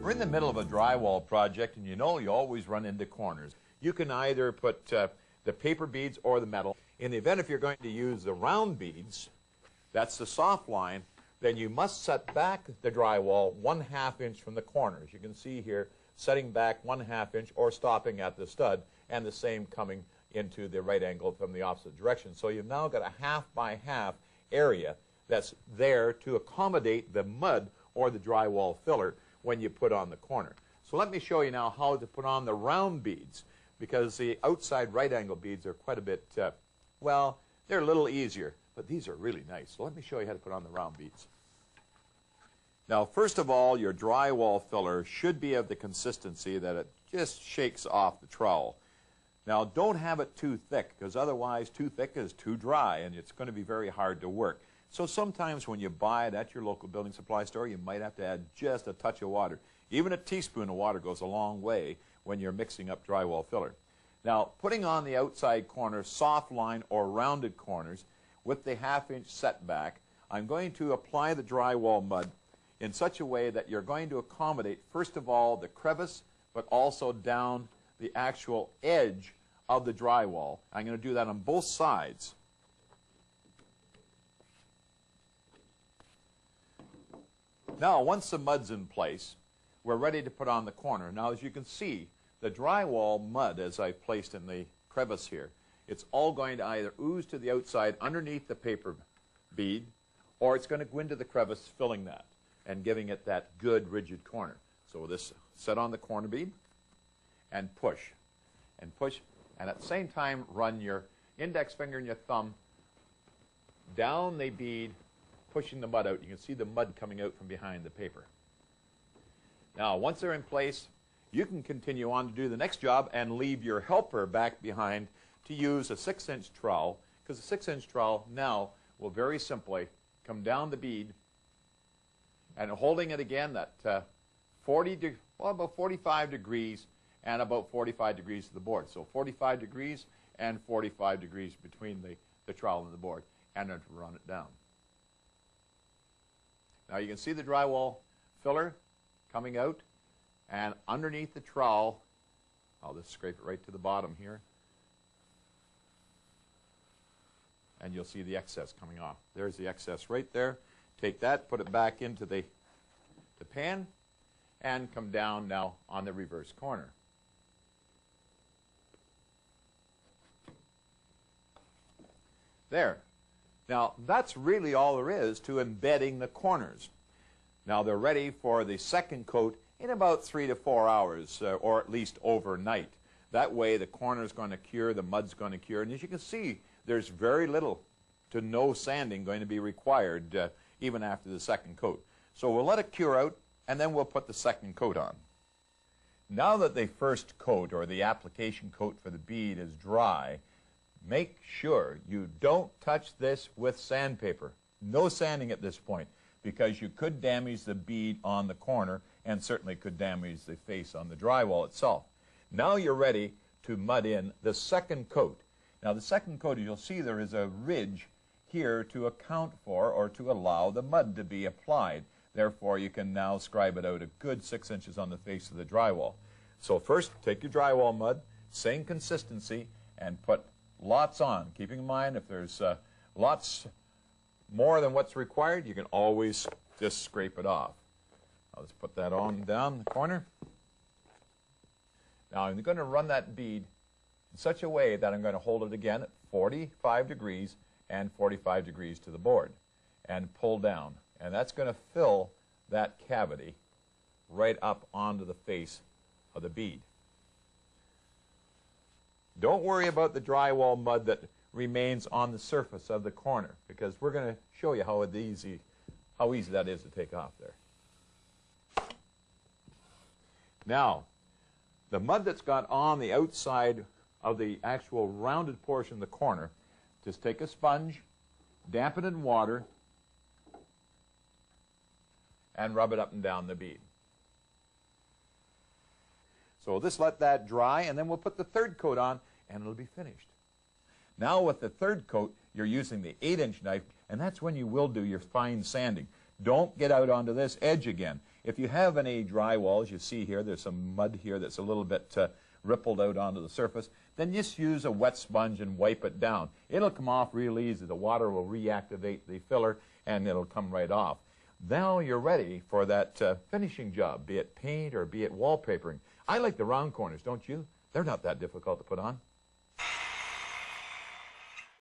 We're in the middle of a drywall project, and you know you always run into corners. You can either put the paper beads or the metal. In the event if you're going to use the round beads, that's the soft line, then you must set back the drywall 1/2 inch from the corner. As you can see here, setting back 1/2 inch or stopping at the stud, and the same coming into the right angle from the opposite direction. So you've now got a 1/2 by 1/2 area that's there to accommodate the mud or the drywall filler when you put on the corner. So let me show you now how to put on the round beads, because the outside right angle beads are quite a bit, well, they're a little easier, but these are really nice. So let me show you how to put on the round beads. Now, first of all, your drywall filler should be of the consistency that it just shakes off the trowel. Now, don't have it too thick, because otherwise too thick is too dry, and it's going to be very hard to work. So sometimes when you buy it at your local building supply store, you might have to add just a touch of water. Even a teaspoon of water goes a long way when you're mixing up drywall filler. Now, putting on the outside corner soft line or rounded corners with the 1/2 inch setback, I'm going to apply the drywall mud in such a way that you're going to accommodate, first of all, the crevice, but also down the actual edge of the drywall. I'm going to do that on both sides. Now, once the mud's in place, we're ready to put on the corner. Now, as you can see, the drywall mud, as I've placed in the crevice here, it's all going to either ooze to the outside underneath the paper bead, or it's going to go into the crevice, filling that and giving it that good rigid corner. So this set on the corner bead and push, and at the same time run your index finger and your thumb down the bead, pushing the mud out. You can see the mud coming out from behind the paper. Now, once they're in place, you can continue on to do the next job and leave your helper back behind to use a 6-inch trowel, because the 6-inch trowel now will very simply come down the bead and holding it again at about 45 degrees and about 45 degrees to the board. So 45 degrees and 45 degrees between the trowel and the board, and then to run it down. Now you can see the drywall filler coming out, and underneath the trowel, I'll just scrape it right to the bottom here, and you'll see the excess coming off. There's the excess right there. Take that, put it back into the pan, and come down now on the reverse corner. There. Now, that's really all there is to embedding the corners. Now, they're ready for the second coat in about 3 to 4 hours, or at least overnight. That way, the corner's going to cure, the mud's going to cure, and as you can see, there's very little to no sanding going to be required even after the second coat. So we'll let it cure out, and then we'll put the second coat on. Now that the first coat, or the application coat for the bead, is dry, make sure you don't touch this with sandpaper. No sanding at this point, because you could damage the bead on the corner and certainly could damage the face on the drywall itself. Now you're ready to mud in the second coat. Now the second coat, you'll see there is a ridge here to account for or to allow the mud to be applied. Therefore, you can now scribe it out a good 6 inches on the face of the drywall. So first, take your drywall mud, same consistency, and put lots on. Keeping in mind, if there's lots more than what's required, you can always just scrape it off. I'll just put that on down the corner. Now I'm going to run that bead in such a way that I'm going to hold it again at 45 degrees and 45 degrees to the board and pull down. And that's going to fill that cavity right up onto the face of the bead. Don't worry about the drywall mud that remains on the surface of the corner, because we're going to show you how easy that is to take off there. Now, the mud that's got on the outside of the actual rounded portion of the corner, just take a sponge, damp it in water, and rub it up and down the bead. So we'll just let that dry, and then we'll put the third coat on, and it'll be finished. Now with the third coat, you're using the 8-inch knife, and that's when you will do your fine sanding. Don't get out onto this edge again. If you have any drywalls, you see here, there's some mud here that's a little bit rippled out onto the surface, then just use a wet sponge and wipe it down. It'll come off real easy. The water will reactivate the filler and it'll come right off. Now you're ready for that finishing job, be it paint or be it wallpapering. I like the round corners, don't you? They're not that difficult to put on.